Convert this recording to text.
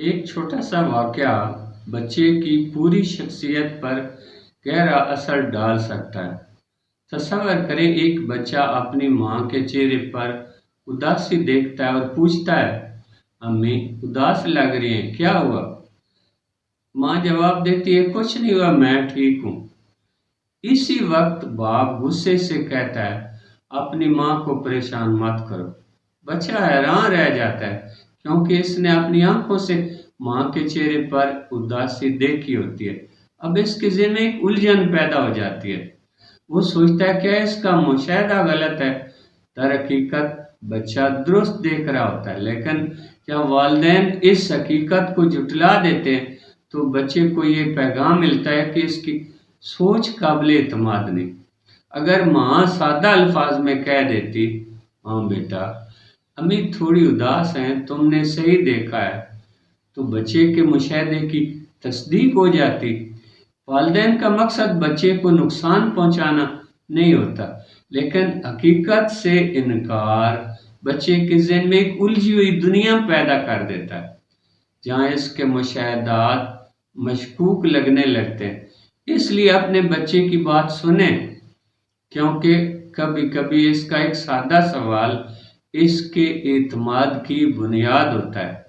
ایک چھوٹا سا واقعہ بچے کی پوری شخصیت پر گہرا اثر ڈال سکتا ہے۔ تصور کریں ایک بچہ اپنی ماں کے چہرے پر اداسی دیکھتا ہے اور پوچھتا ہے، امی اداس لگ رہی ہیں، کیا ہوا؟ ماں جواب دیتی ہے، کچھ نہیں ہوا، میں ٹھیک ہوں۔ اسی وقت باپ غصے سے کہتا ہے، اپنی ماں کو پریشان مت کرو۔ بچہ حیران رہ جاتا ہے کیونکہ اس نے اپنی آنکھوں سے ماں کے چہرے پر اداسی دیکھی ہوتی ہے۔ اب اس کے ذہن میں ایک الجھن پیدا ہو جاتی ہے۔ وہ سوچتا ہے کیا اس کا مشاہدہ غلط ہے؟ در حقیقت بچہ درست دیکھ رہا ہوتا ہے، لیکن جب والدین اس حقیقت کو جھٹلا دیتے ہیں تو بچے کو یہ پیغام ملتا ہے کہ اس کی سوچ قابل اعتماد نہیں۔ اگر ماں سادہ الفاظ میں کہہ دیتی، ہاں بیٹا امی تھوڑی اداس ہیں، تم نے صحیح دیکھا ہے، تو بچے کے مشاہدے کی تصدیق ہو جاتی۔ والدین کا مقصد بچے کو نقصان پہنچانا نہیں ہوتا، لیکن حقیقت سے انکار بچے کے ذہن میں ایک الجھی ہوئی دنیا پیدا کر دیتا ہے جہاں اس کے مشاہدات مشکوک لگنے لگتے ہیں۔ اس لیے اپنے بچے کی بات سنیں، کیونکہ کبھی کبھی اس کا ایک سادہ سوال اس کے اعتماد کی بنیاد ہوتا ہے۔